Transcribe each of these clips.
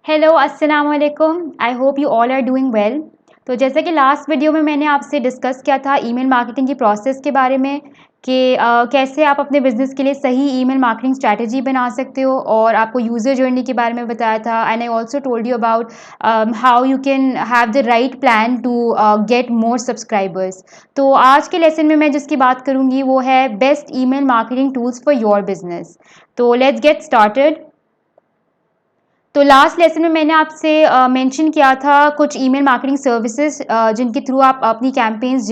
Hello अस्सलाम वालेकुम। I hope you all are doing well. तो जैसे कि लास्ट वीडियो में मैंने आपसे डिस्कस किया था ईमेल मार्केटिंग की प्रोसेस के बारे में कि कैसे आप अपने बिजनेस के लिए सही ईमेल मार्केटिंग स्ट्रैटेजी बना सकते हो, और आपको यूज़र जर्नी के बारे में बताया था। And I also told you about how you can have the right plan to get more subscribers. तो आज के लेसन में मैं जिसकी बात करूँगी वो है best email marketing tools for your business. तो लेट्स गेट स्टार्टेड। तो लास्ट लेसन में मैंने आपसे मेंशन किया था कुछ ईमेल मार्केटिंग सर्विसेज जिनके थ्रू आप अपनी कैंपेन्स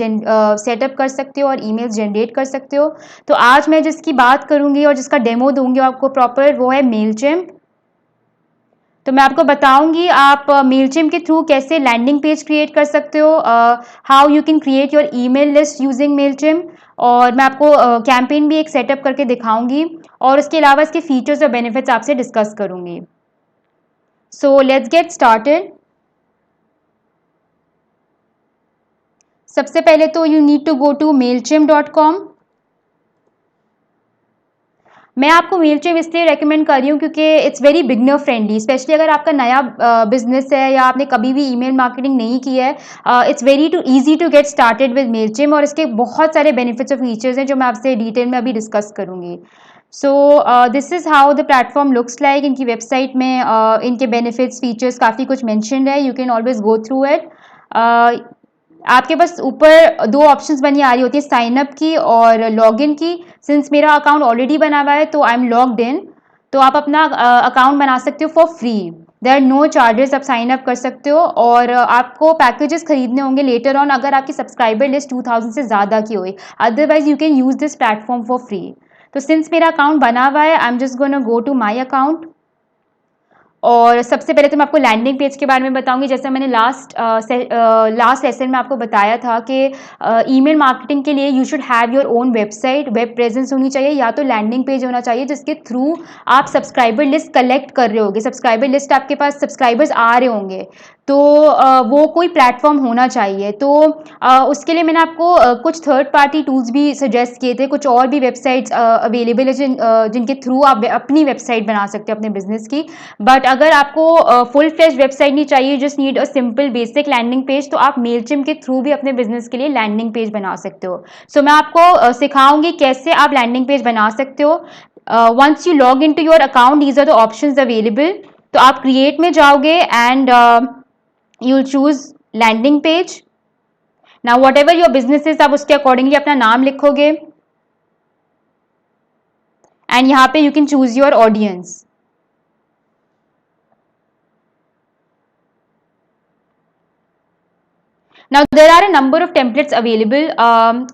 सेटअप कर सकते हो और ईमेल्स जनरेट कर सकते हो। तो आज मैं जिसकी बात करूंगी और जिसका डेमो दूंगी आपको प्रॉपर, वो है मेलचिम्प। तो मैं आपको बताऊंगी आप मेलचिम्प के थ्रू कैसे लैंडिंग पेज क्रिएट कर सकते हो, how you can create your email list using Mailchimp, और मैं आपको कैंपेन भी एक सेटअप करके दिखाऊंगी, और उसके अलावा इसके फीचर्स और बेनिफिट्स आपसे डिस्कस करूंगी। So let's get started. सबसे पहले तो you need to go to mailchimp.com। मैं आपको मेलचिम्प इसलिए रेकमेंड कर रही हूँ क्योंकि it's very beginner friendly, specially अगर आपका नया बिजनेस है या आपने कभी भी ईमेल मार्केटिंग नहीं की है। It's very too easy to get started with Mailchimp, और इसके बहुत सारे बेनिफिट्स और फीचर्स हैं जो मैं आपसे डिटेल में अभी डिस्कस करूँगी। So this is how the platform looks like. इनकी वेबसाइट में इनके बेनिफिट्स फीचर्स काफ़ी कुछ मैंशनड है। You can always go through it. आपके पास ऊपर दो ऑप्शंस बनी आ रही होती है, साइन अप की और लॉग इन की। सिंस मेरा अकाउंट ऑलरेडी बना हुआ है तो आई एम लॉग्ड इन। तो आप अपना अकाउंट बना सकते हो for free. There are no charges. आप साइन अप कर सकते हो, और आपको पैकेजेस खरीदने होंगे लेटर ऑन अगर आपकी सब्सक्राइबर लिस्ट 2000 से ज़्यादा की हुई। Otherwise you can use this platform for free. तो सिंस मेरा अकाउंट बना हुआ है, I am just gonna go to my account. और सबसे पहले तो मैं आपको लैंडिंग पेज के बारे में बताऊंगी। जैसे मैंने लास्ट लेसन में आपको बताया था कि ईमेल मार्केटिंग के लिए you should have your own website, web presence होनी चाहिए, या तो लैंडिंग पेज होना चाहिए जिसके थ्रू आप सब्सक्राइबर लिस्ट कलेक्ट कर रहे होगे। सब्सक्राइबर लिस्ट आपके पास सब्सक्राइबर्स आ रहे होंगे, तो वो कोई प्लेटफॉर्म होना चाहिए। तो उसके लिए मैंने आपको कुछ थर्ड पार्टी टूल्स भी सजेस्ट किए थे। कुछ और भी वेबसाइट्स अवेलेबल है जिनके थ्रू आप अपनी वेबसाइट बना सकते हो अपने बिजनेस की। बट अगर आपको फुल फ्लेज वेबसाइट नहीं चाहिए, just need a simple basic landing page, तो आप मेलचिम्प के थ्रू भी अपने बिजनेस के लिए लैंडिंग पेज बना सकते हो। सो मैं आपको सिखाऊंगी कैसे आप लैंडिंग पेज बना सकते हो। Once you log in to your account, these are the options available. तो आप क्रिएट में जाओगे and you'll choose landing page. Now whatever your business is, आप उसके अकॉर्डिंगली अपना नाम लिखोगे, एंड यहाँ पे you can choose your audience. Now there are a number of templates available.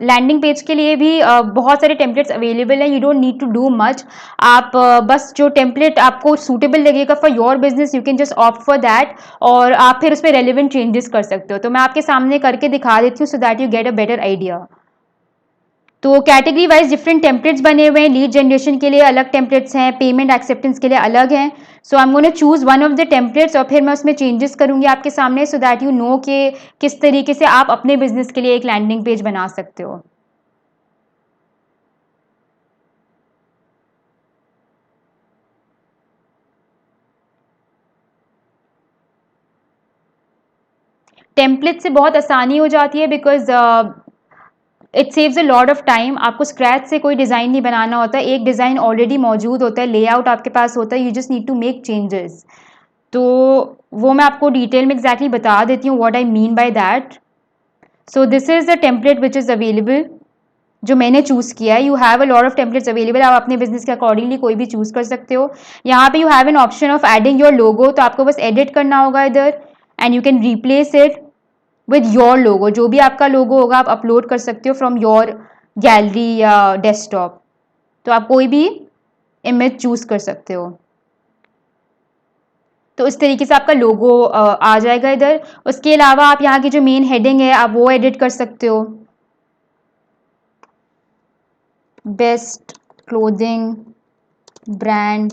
Landing page के लिए भी बहुत सारे टेम्पलेट्स अवेलेबल हैं। You don't need to do much. आप बस जो टेम्पलेट आपको सूटेबल लगेगा for your business, you can just opt for that, और आप फिर उसमें रेलिवेंट चेंजेस कर सकते हो। तो मैं आपके सामने करके दिखा देती हूँ so that you get a better idea. तो कैटेगरी वाइज डिफरेंट टेम्पलेट्स बने हुए हैं। लीड जनरेशन के लिए अलग टेम्पलेट्स हैं, पेमेंट एक्सेप्टेंस के लिए अलग हैं। So I am gonna choose one of the templates, और फिर मैं उसमें चेंजेस करूंगी आपके सामने, सो दैट यू नो कि किस तरीके से आप अपने बिजनेस के लिए एक लैंडिंग पेज बना सकते हो। टेम्पलेट से बहुत आसानी हो जाती है, because it saves a lot of time. आपको स्क्रैच से कोई डिज़ाइन नहीं बनाना होता है। एक डिज़ाइन ऑलरेडी मौजूद होता है, लेआउट आपके पास होता है, you just need to make changes. तो वो मैं आपको डिटेल में एग्जैक्टली बता देती हूँ what I mean by that. So this is the template which is available, जो मैंने चूज़ किया है। You have a lot of templates available. आप अपने बिजनेस के अकॉर्डिंगली कोई भी चूज़ कर सकते हो। यहाँ पे you have an option of adding your logo, तो आपको बस एडिट करना होगा इधर, and you can replace it with your logo. जो भी आपका लोगो होगा आप अपलोड कर सकते हो फ्रॉम योर गैलरी या डेस्कटॉप। तो आप कोई भी इमेज चूज़ कर सकते हो। तो इस तरीके से आपका लोगो आ जाएगा इधर। उसके अलावा आप यहाँ की जो मेन हेडिंग है आप वो एडिट कर सकते हो। Best clothing brand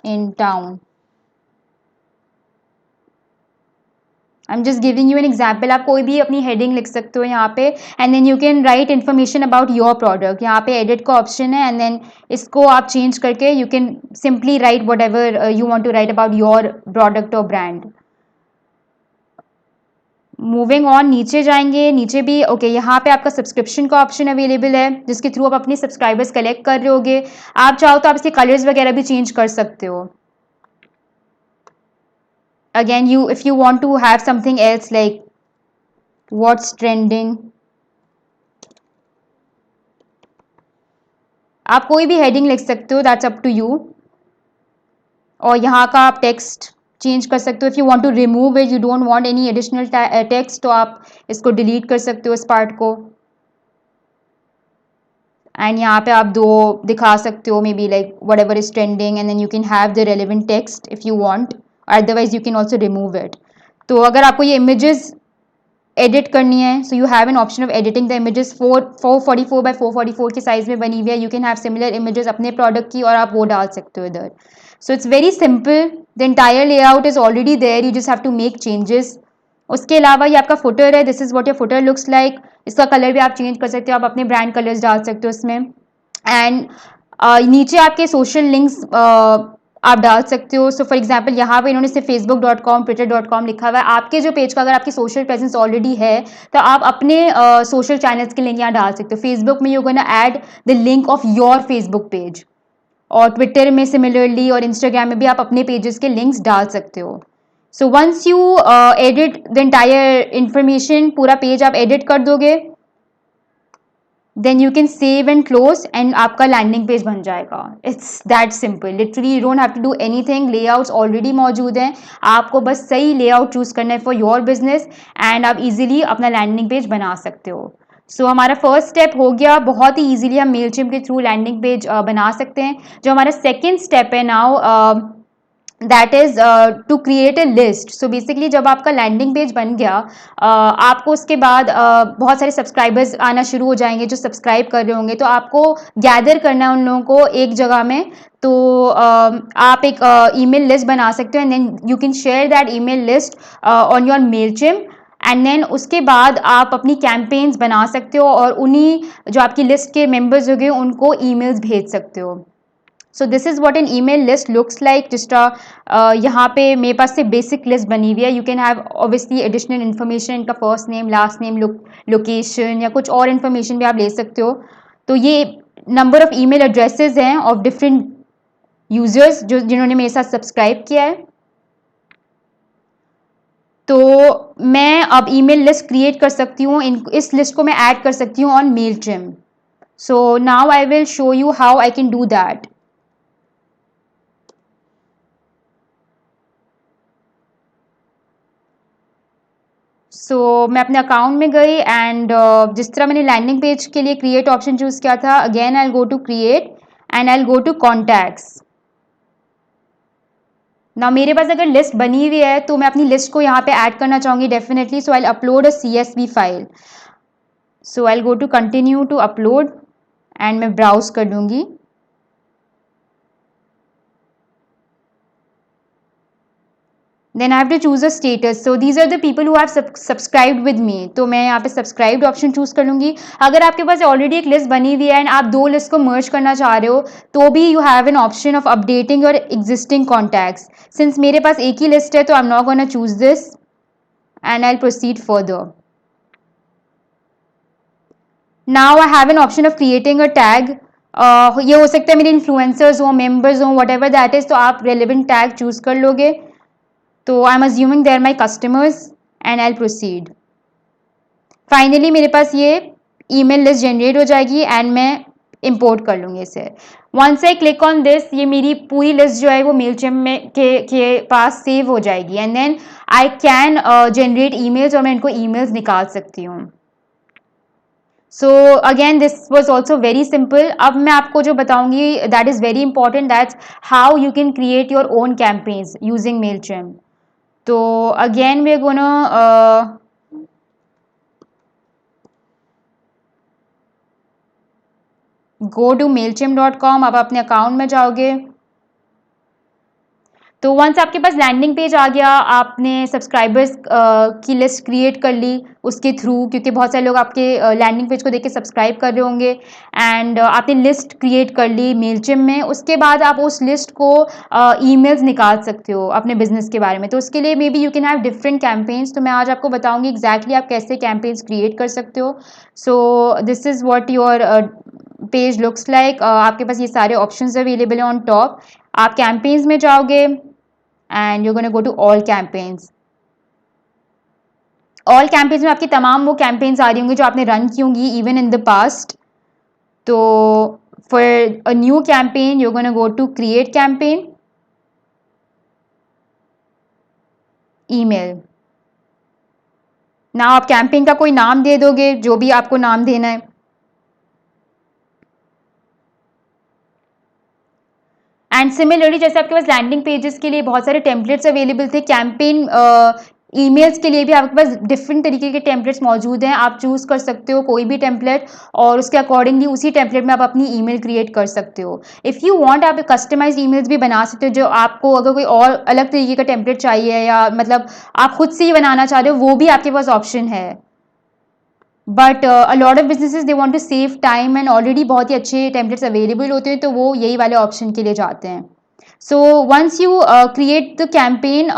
in town. I am just giving you an example. आप कोई भी अपनी हेडिंग लिख सकते हो यहाँ पे and then you can write information about your product. यहाँ पे एडिट का ऑप्शन है एंड देन इसको आप चेंज करके you can simply write whatever you want to write about your product और ब्रांड. मूविंग ऑन, नीचे जाएंगे. नीचे भी ओके यहाँ पे आपका सब्सक्रिप्शन का ऑप्शन अवेलेबल है जिसके थ्रू आप अपने सब्सक्राइबर्स कलेक्ट कर रहे होगे. आप चाहो तो आप इसके कलर्स वगैरह भी चेंज कर सकते हो. Again, you if you want to have something else like what's trending, आप कोई भी हेडिंग लिख सकते हो, दैट्स अप टू यू. और यहाँ का आप टेक्स्ट चेंज कर सकते हो. If you want to remove it, you don't want any additional text, तो आप इसको डिलीट कर सकते हो इस पार्ट को. एंड यहाँ पे आप दो दिखा सकते हो, maybe like whatever is trending and then you can have the relevant text if you want. Otherwise you can also remove it. तो अगर आपको ये इमेजेस एडिट करनी है, so you have an option of editing the images. 444 by 444 के size में बनी हुई है. You can have similar images अपने प्रोडक्ट की और आप वो डाल सकते हो इधर. So it's very simple. The entire layout is already there, you just have to make changes. उसके अलावा ये आपका फुटर है. This is what your footer looks like. इसका कलर भी आप चेंज कर सकते हो, आप अपने ब्रांड कलर्स डाल सकते हो इसमें. एंड नीचे आपके सोशल लिंक्स आप डाल सकते हो. सो फॉर एग्जाम्पल यहाँ पे इन्होंने सिर्फ facebook.com, twitter.com लिखा हुआ है. आपके जो पेज का अगर आपकी सोशल प्रेजेंस ऑलरेडी है तो आप अपने सोशल चैनल्स के लिंक यहाँ डाल सकते हो. फेसबुक में you gonna add the link of your Facebook page, और ट्विटर में सिमिलरली, और इंस्टाग्राम में भी आप अपने पेजेस के लिंक्स डाल सकते हो. So once you edit the entire information, पूरा पेज आप एडिट कर दोगे, then you can save and close and आपका लैंडिंग पेज बन जाएगा. It's that simple. Literally you don't have to do anything. Layouts already मौजूद हैं, आपको बस सही लेआउट चूज करना है फॉर योर बिजनेस एंड आप इजीली अपना लैंडिंग पेज बना सकते हो. सो हमारा फर्स्ट स्टेप हो गया. बहुत ही इजीली हम मेलचिम्प के थ्रू लैंडिंग पेज बना सकते हैं. जो हमारा सेकेंड स्टेप है now, that is to create a list. So basically जब आपका लैंडिंग पेज बन गया, आपको उसके बाद बहुत सारे सब्सक्राइबर्स आना शुरू हो जाएंगे जो सब्सक्राइब कर रहे होंगे. तो आपको गैदर करना है उन लोगों को एक जगह में. तो आप एक ईमेल लिस्ट बना सकते हो and then you can share that email list on your Mailchimp. And then उसके बाद आप अपनी कैंपेन्स बना सकते हो और उन्हीं जो आपकी लिस्ट के मेंबर्स होंगे उनको ईमेल्स भेज सकते हो. So this is what an email list looks like. जिस यहाँ पे मेरे पास से बेसिक लिस्ट बनी हुई है. You can have obviously additional information, इनका first name, last name, location या कुछ और इन्फॉर्मेशन भी आप ले सकते हो. तो ये नंबर ऑफ ईमेल एड्रेसेस हैं ऑफ डिफरेंट यूजर्स जो जिन्होंने मेरे साथ सब्सक्राइब किया है. तो मैं अब ईमेल लिस्ट क्रिएट कर सकती हूँ. इस लिस्ट को मैं ऐड कर सकती हूँ on Mailchimp. So now I will show you how I can do that. मैं अपने अकाउंट में गई एंड जिस तरह मैंने लैंडिंग पेज के लिए क्रिएट ऑप्शन चूज़ किया था, again I go to create and I go to contacts. ना मेरे पास अगर लिस्ट बनी हुई है तो मैं अपनी लिस्ट को यहाँ पे ऐड करना चाहूँगी definitely. So I upload a CSV file. So I go to continue to upload and मैं ब्राउज कर लूँगी. Then I have to choose a status. So these are the people who have subscribed with me. तो मैं यहाँ पे subscribed option choose कर लूँगी. अगर आपके पास ऑलरेडी एक लिस्ट बनी हुई है एंड आप दो लिस्ट को मर्ज करना चाह रहे हो तो भी you have an option of updating your existing contacts. Since मेरे पास एक ही लिस्ट है तो I am not gonna choose this and I will proceed further. Now I have an option of creating a tag. ये हो सकता है मेरे influencers हो, मेंबर्स हो, वट एवर दैट इज. तो आप रेलिवेंट टैग चूज कर लोगे. तो I am assuming they are my customers and I will proceed. Finally मेरे पास ये ईमेल लिस्ट जनरेट हो जाएगी एंड मैं इंपोर्ट कर लूँगी इसे. Once I click on this, ये मेरी पूरी लिस्ट जो है वो मेलचिम्प में के पास सेव हो जाएगी and then I can generate emails और मैं इनको ईमेल्स निकाल सकती हूँ. So again this was also very simple. अब मैं आपको जो बताऊंगी that is very important, that's how you can create your own campaigns using Mailchimp. तो again we are gonna go to mailchimp.com. अब अपने अकाउंट में जाओगे. तो वंस आपके पास लैंडिंग पेज आ गया, आपने सब्सक्राइबर्स की लिस्ट क्रिएट कर ली उसके थ्रू, क्योंकि बहुत सारे लोग आपके लैंडिंग पेज को देख के सब्सक्राइब कर रहे होंगे, एंड आपने लिस्ट क्रिएट कर ली मेलचिम में। उसके बाद आप उस लिस्ट को ईमेल्स निकाल सकते हो अपने बिजनेस के बारे में। तो उसके लिए may be you can have different campaigns. तो मैं आज आपको बताऊंगी एग्जैक्टली आप कैसे कैंपेन्स क्रिएट कर सकते हो। So this is what your page looks like. आपके पास ये सारे ऑप्शंस अवेलेबल है ऑन टॉप। आप कैंपेन्स में जाओगे and you're going to go to all campaigns. All campaigns में आपकी तमाम वो कैंपेन्स आ रही होंगी जो आपने रन की होंगी इवन इन द पास्ट। तो for a new campaign you're going to go to create campaign, email. ना आप कैंपेन का कोई नाम दे दोगे, जो भी आपको नाम देना है। एंड सिमिलरली जैसे आपके पास लैंडिंग पेजेस के लिए बहुत सारे टेम्पलेट्स अवेलेबल थे, कैंपेन ईमेल्स के लिए भी आपके पास डिफरेंट तरीके के टेम्पलेट्स मौजूद हैं। आप चूज कर सकते हो कोई भी टेम्पलेट और उसके अकॉर्डिंगली उसी टेम्पलेट में आप अपनी ईमेल क्रिएट कर सकते हो। इफ़ यू वांट आप कस्टमाइज्ड ईमेल्स भी बना सकते हो, जो आपको अगर कोई और अलग तरीके का टेम्पलेट चाहिए या मतलब आप खुद से ही बनाना चाह रहे हो, वो भी आपके पास ऑप्शन है। But a lot of businesses they want to save time and already बहुत ही अच्छे टेम्पलेट्स अवेलेबल होते हैं, तो वो यही वाले ऑप्शन के लिए जाते हैं। So once you create the campaign,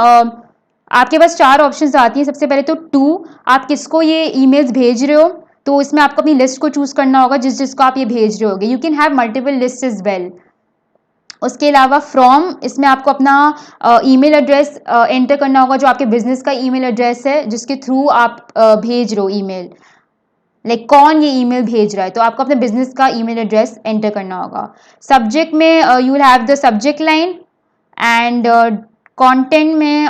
आपके पास 4 ऑप्शंस आती हैं। सबसे पहले तो टू, आप किसको ये ईमेल्स भेज रहे हो, तो इसमें आपको अपनी लिस्ट को चूज करना होगा जिसको आप ये भेज रहे होगे। You can have multiple list is well. उसके अलावा फ्रॉम, इसमें आपको अपना ईमेल एड्रेस एंटर करना होगा, जो आपके बिजनेस का ईमेल एड्रेस है जिसके थ्रू आप भेज रहे हो ईमेल। लाइक कौन ये ईमेल भेज रहा है, तो आपको अपने बिजनेस का ईमेल एड्रेस एंटर करना होगा। सब्जेक्ट में you will have the subject line, and content में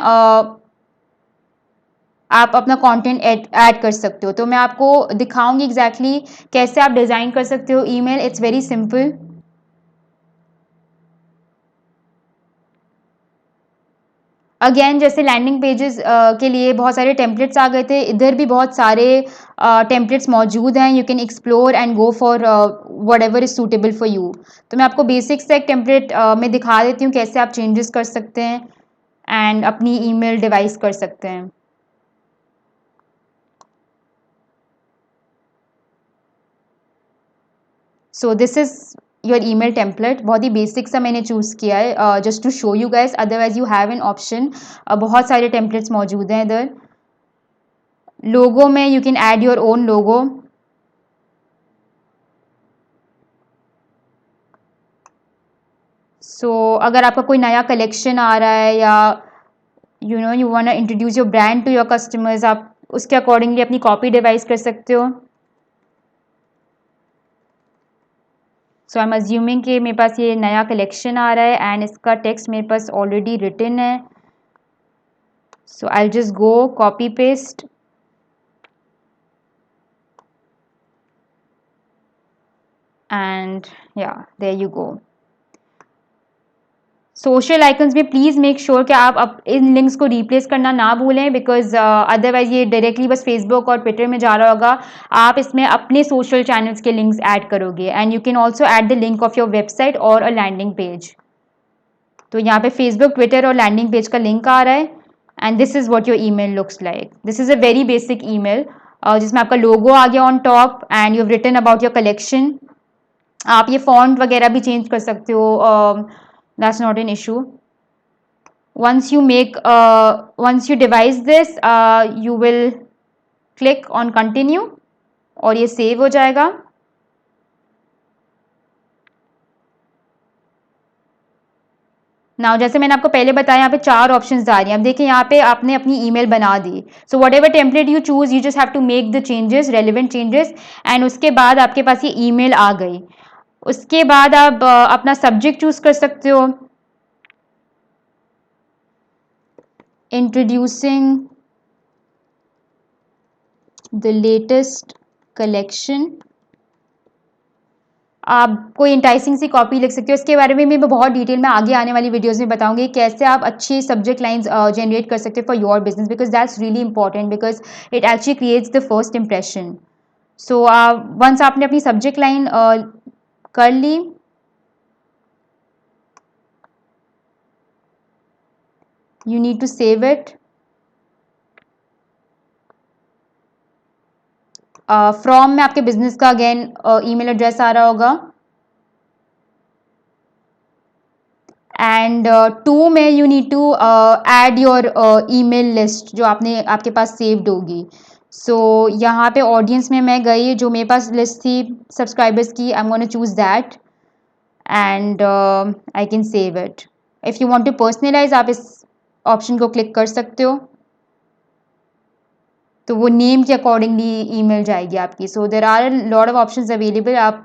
आप अपना कंटेंट ऐड कर सकते हो। तो मैं आपको दिखाऊंगी एग्जैक्टली कैसे आप डिज़ाइन कर सकते हो email. It's very simple. Again जैसे लैंडिंग पेजेस के लिए बहुत सारे टेम्पलेट्स आ गए थे, इधर भी बहुत सारे टेम्पलेट्स मौजूद हैं। You can explore and go for what ever is suitable for you. तो मैं आपको बेसिक से एक टेम्पलेट में दिखा देती हूँ कैसे आप चेंजेस कर सकते हैं एंड अपनी ईमेल डिवाइस कर सकते हैं। So this is your email template. बहुत ही बेसिक सा मैंने चूज़ किया है just to show you guys, otherwise you have an option. बहुत सारे टेम्पलेट्स मौजूद हैं इधर। लोगो में you can add your own logo. So अगर आपका कोई नया कलेक्शन आ रहा है या you want to introduce your brand to your customers, आप उसके अकॉर्डिंगली अपनी कॉपी डिवाइस कर सकते हो। सो आई एम अज्यूमिंग कि मेरे पास ये नया कलेक्शन आ रहा है एंड इसका टेक्स्ट मेरे पास ऑलरेडी रिटन है। So I just go copy paste and yeah there you go. Social icons में प्लीज़ मेक श्योर कि आप इन लिंक्स को रिप्लेस करना ना भूलें, बिकॉज अदरवाइज ये डायरेक्टली बस फेसबुक और ट्विटर में जा रहा होगा। आप इसमें अपने सोशल चैनल्स के लिंक्स ऐड करोगे and you can also add the link of your website और अ लैंडिंग पेज। तो यहाँ पे फेसबुक, ट्विटर और लैंडिंग पेज का लिंक आ रहा है and this is what your email looks like. This is a very basic email जिसमें आपका लोगो आ गया on top and you have written about your collection. आप ये फॉन्ट वगैरह भी चेंज कर सकते हो, that's not an issue. once you devise this, you will click on continue और ये सेव हो जाएगा। नाउ जैसे मैंने आपको पहले बताया, यहाँ पे 4 ऑप्शंस आ रही हैं। अब देखिए यहाँ पे आपने अपनी ईमेल बना दी। So whatever template you choose, you just have to make the changes, relevant changes, and उसके बाद आपके पास ये ईमेल आ गई। उसके बाद आप अपना सब्जेक्ट चूज कर सकते हो, इंट्रोड्यूसिंग द लेटेस्ट कलेक्शन। आप कोई इंटाइसिंग सी कॉपी लिख सकते हो। इसके बारे में मैं बहुत डिटेल में आगे आने वाली वीडियोस में बताऊंगी कैसे आप अच्छी सब्जेक्ट लाइंस जनरेट कर सकते हो for your business, because that's really important, because it actually creates the first impression. So once आपने अपनी सब्जेक्ट लाइन कर ली, You need to save it. From में आपके बिजनेस का अगेन ईमेल एड्रेस आ रहा होगा, एंड टू में you need to add your email list जो आपने आपके पास सेव्ड होगी. सो यहाँ पे ऑडियंस में मैं गई, जो मेरे पास लिस्ट थी सब्सक्राइबर्स की, I am gonna choose that and I can save it. If you want to personalise, आप इस ऑप्शन को क्लिक कर सकते हो, तो वो नेम के अकॉर्डिंगली ईमेल जाएगी आपकी. So there are lot of options available, आप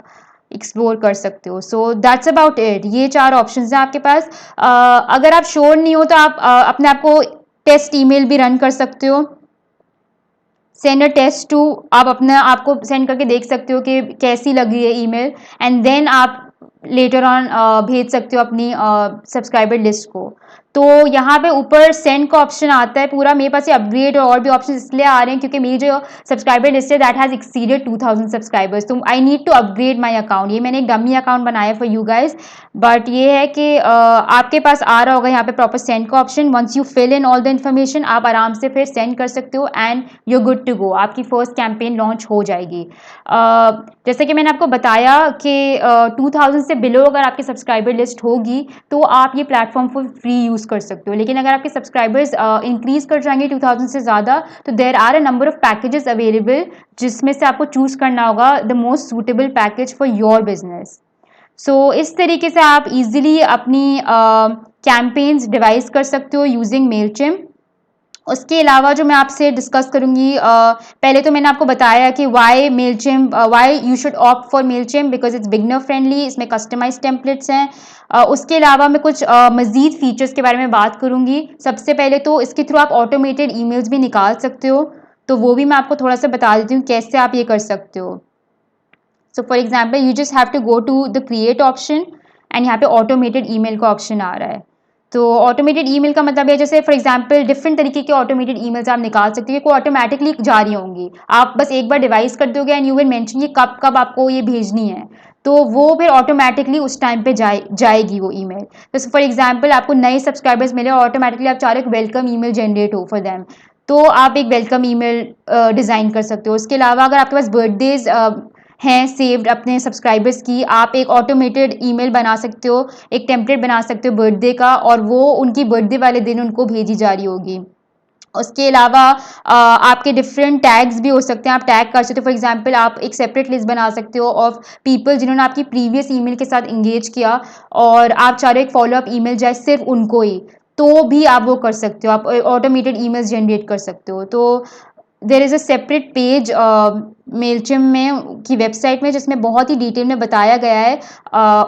एक्सप्लोर कर सकते हो. So that's about it. ये 4 ऑप्शंस हैं आपके पास. अगर आप श्योर नहीं हो तो आप अपने आप को टेस्ट ईमेल भी रन कर सकते हो. सेंड अ टेस्ट टू, आप अपने आप को सेंड करके देख सकते हो कि कैसी लगी है ईमेल, एंड देन आप लेटर ऑन भेज सकते हो अपनी सब्सक्राइबर लिस्ट को. तो यहाँ पे ऊपर सेंड का ऑप्शन आता है पूरा. मेरे पास ये अपग्रेड और भी ऑप्शन इसलिए आ रहे हैं क्योंकि मेरी जो सब्सक्राइबर लिस्ट है दैट हैज़ एक्सीडेड 2000 सब्सक्राइबर्स. तो I need to upgrade my account. ये मैंने एक डमी अकाउंट बनाया फॉर यू गाइज, बट ये है कि आपके पास आ रहा होगा यहाँ पे प्रॉपर सेंड का option. Once you fill in all the information, आप आराम से फिर सेंड कर सकते हो and you good to go. आपकी फर्स्ट कैंपेन लॉन्च हो जाएगी. जैसे कि मैंने आपको बताया कि 2000 से बिलो अगर आपकी सब्सक्राइबर लिस्ट होगी तो आप ये प्लेटफॉर्म फॉर फ्री यूज़ कर सकते हो. लेकिन अगर आपके सब्सक्राइबर्स इंक्रीज कर जाएंगे 2000 से ज़्यादा, तो there are a number of packages available जिसमें से आपको चूज़ करना होगा the most suitable package for your business. So इस तरीके से आप इजीली अपनी कैंपेन्स डिवाइस कर सकते हो यूजिंग मेलचिम. उसके अलावा जो मैं आपसे डिस्कस करूंगी, पहले तो मैंने आपको बताया कि why Mailchimp, why you should opt for Mailchimp because it's beginner friendly. इसमें कस्टमाइज टेम्पलेट्स हैं. उसके अलावा मैं कुछ मज़ीद फीचर्स के बारे में बात करूंगी. सबसे पहले तो इसके थ्रू आप ऑटोमेटेड ईमेल्स भी निकाल सकते हो, तो वो भी मैं आपको थोड़ा सा बता देती हूँ कैसे आप ये कर सकते हो. So for example you just have to go to the create option and यहाँ पे ऑटोमेटेड ईमेल का ऑप्शन आ रहा है. तो ऑटोमेटेड ईमेल का मतलब है जैसे फॉर एग्जांपल डिफरेंट तरीके के ऑटोमेटेड ईमेल्स आप निकाल सकते हो, वो ऑटोमेटिकली जा रही होंगी. आप बस एक बार डिवाइस कर दोगे एंड यू विल मेंशन ये कब कब आपको ये भेजनी है, तो वो फिर ऑटोमेटिकली उस टाइम पे जाएगी वो ईमेल. तो फॉर एग्जांपल आपको नए सब्सक्राइबर्स मिले, ऑटोमेटिकली आप चाह रहे हो वेलकम ईमेल जनरेट हो फॉर देम, तो आप एक वेलकम ईमेल डिज़ाइन कर सकते हो. उसके अलावा अगर आपके पास बर्थडेज हैं सेव्ड अपने सब्सक्राइबर्स की, आप एक ऑटोमेटेड ईमेल बना सकते हो, एक टेम्पलेट बना सकते हो बर्थडे का, और वो उनकी बर्थडे वाले दिन उनको भेजी जा रही होगी. उसके अलावा आपके डिफरेंट टैग्स भी हो सकते हैं, आप टैग कर सकते हो. फॉर एग्जांपल आप एक सेपरेट लिस्ट बना सकते हो ऑफ पीपल जिन्होंने आपकी प्रीवियस ईमेल के साथ इंगेज किया और आप चाह रहे हो एक फॉलोअप ईमेल जाए सिर्फ उनको ही, तो भी आप वो कर सकते हो. आप ऑटोमेटेड ईमेल्स जनरेट कर सकते हो. तो there is a separate page Mailchimp में की वेबसाइट में जिसमें बहुत ही डिटेल में बताया गया है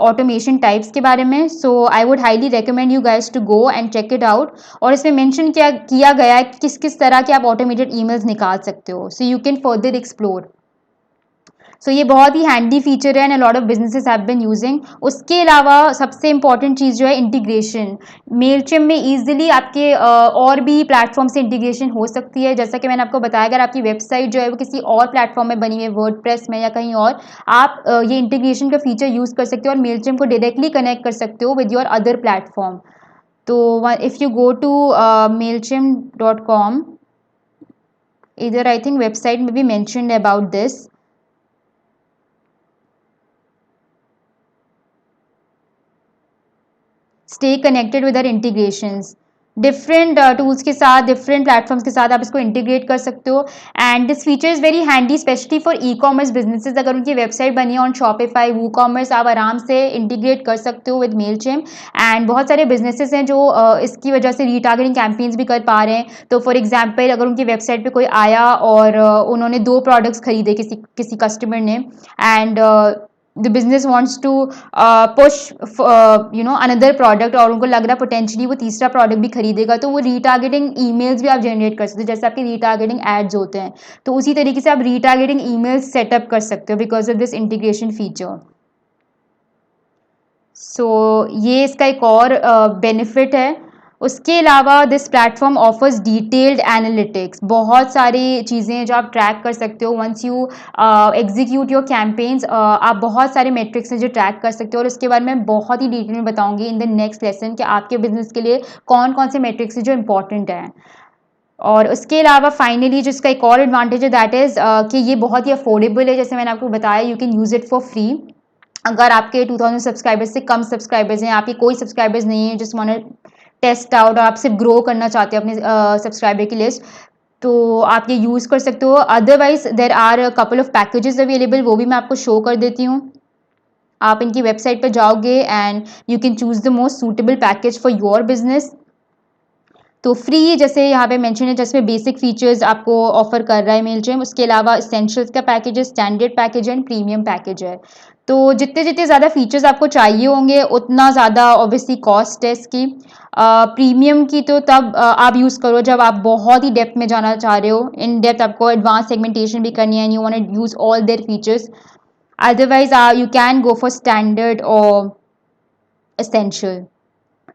ऑटोमेशन टाइप्स के बारे में. So I would highly recommend you guys to go and check it out. और इसमें मेंशन किया गया है कि किस किस तरह के आप ऑटोमेटेड ईमेल्स निकाल सकते हो, so you can further explore. So ये बहुत ही हैंडी फीचर है and a lot of businesses have been using. उसके अलावा सबसे इंपॉर्टेंट चीज़ जो है इंटीग्रेशन. मेलचिम में ईजिली आपके और भी प्लेटफॉर्म से इंटीग्रेशन हो सकती है. जैसा कि मैंने आपको बताया, अगर आपकी वेबसाइट जो है वो किसी और प्लेटफॉर्म में बनी हुई है, वर्डप्रेस में या कहीं और, आप ये इंटीग्रेशन का फीचर यूज़ कर सकते हो और मेलचिम को डायरेक्टली कनेक्ट कर सकते हो विद योर अदर प्लेटफॉर्म. तो if you go to mailchimp.com, इधर आई थिंक वेबसाइट में भी mentioned about this. Stay connected with our integrations. Different tools के साथ, डिफरेंट प्लेटफॉर्म्स के साथ आप इसको इंटीग्रेट कर सकते हो. And this feature is very handy specially for e commerce businesses. अगर उनकी वेबसाइट बनी है ऑन शॉपिफाई, वू कॉमर्स, आप आराम से इंटीग्रेट कर सकते हो विद मेलचिम. एंड बहुत सारे बिजनेसेस हैं जो इसकी वजह से रीटारगेटिंग कैंपेन्स भी कर पा रहे हैं. तो फॉर एग्जाम्पल अगर उनकी वेबसाइट पे कोई आया और उन्होंने 2 प्रोडक्ट्स खरीदे किसी कस्टमर ने, and the business wants to push another product, और उनको लग रहा है पोटेंशियली वो तीसरा प्रोडक्ट भी खरीदेगा, तो वो रीटारगेटिंग ईमेल्स भी आप जनरेट कर सकते हो जैसे आपके रीटारगेटिंग एड्स होते हैं. तो उसी तरीके से आप रीटारगेटिंग ईमेल्स सेटअप कर सकते हो because of this integration feature. So ये इसका एक और बेनिफिट है. उसके अलावा this platform offers detailed analytics, बहुत सारी चीज़ें हैं जो आप ट्रैक कर सकते हो। Once you execute your campaigns, आप बहुत सारे मेट्रिक्स हैं जो ट्रैक कर सकते हो, और उसके बारे में बहुत ही डिटेल में बताऊंगी इन द नेक्स्ट लेसन कि आपके बिजनेस के लिए कौन कौन से मेट्रिक्स हैं जो इंपॉर्टेंट हैं। और उसके अलावा फाइनली जो इसका एक और एडवांटेज है दैट इज़ कि ये बहुत ही अफोर्डेबल है। जैसे मैंने आपको बताया, you can use it for free. अगर आपके 2000 सब्सक्राइबर्स से कम सब्सक्राइबर्स हैं, आपके कोई सब्सक्राइबर्स नहीं है, जस्ट वांट टेस्ट आउट, और आप सिर्फ ग्रो करना चाहते हो अपने सब्सक्राइबर की लिस्ट, तो आप ये यूज़ कर सकते हो। Otherwise there are couple of packages available, वो भी मैं आपको शो कर देती हूँ। आप इनकी वेबसाइट पर जाओगे and you can choose the most suitable package for your business. तो फ्री जैसे यहाँ पे मेंशन है, जिसमें बेसिक फीचर्स आपको ऑफर कर रहा है मेलचेम। उसके अलावा एसेंशियल्स का पैकेज है, स्टैंडर्ड पैकेज है एंड प्रीमियम पैकेज है। तो जितने जितने ज़्यादा फीचर्स आपको चाहिए होंगे उतना ज़्यादा ऑब्वियसली कॉस्ट है इसकी। प्रीमियम की तो तब आप यूज़ करो जब आप बहुत ही डेप्थ में जाना चाह रहे हो, इन डेप्थ आपको एडवांस सेगमेंटेशन भी करनी है and you want to use all their features. Otherwise you can go for standard और एसेंशियल।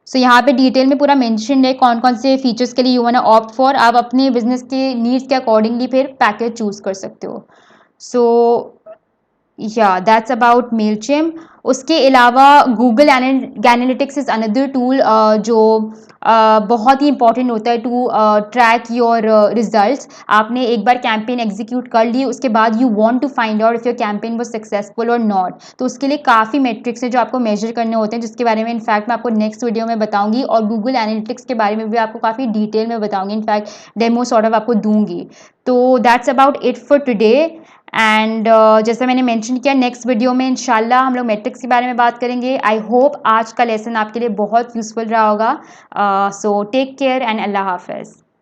सो यहाँ पे डिटेल में पूरा मेंशन है कौन कौन से फीचर्स के लिए you want to opt for. आप अपने बिजनेस के नीड्स के अकॉर्डिंगली फिर पैकेज चूज कर सकते हो। सो या दैट्स अबाउट मेलचिम। उसके अलावा Google analytics is another tool जो बहुत ही इंपॉर्टेंट होता है टू ट्रैक योर रिजल्ट्स। आपने एक बार कैंपेन एग्जीक्यूट कर ली, उसके बाद you want to find out if your campaign was successful और नॉट, तो उसके लिए काफ़ी मेट्रिक्स हैं जो आपको मेजर करने होते हैं, जिसके बारे में इनफैक्ट मैं आपको नेक्स्ट वीडियो में बताऊंगी, और गूगल एनालिटिक्स के बारे में भी आपको काफ़ी डिटेल में बताऊंगी, इनफैक्ट डेमो सॉर्ट ऑफ आपको दूंगी। तो that's about it for today. And जैसे मैंने मेंशन किया, नेक्स्ट वीडियो में इंशाल्लाह हम लोग मैट्रिक्स के बारे में बात करेंगे। आई होप आज का लेसन आपके लिए बहुत यूज़फुल रहा होगा। सो टेक केयर एंड अल्लाह हाफ़िज़।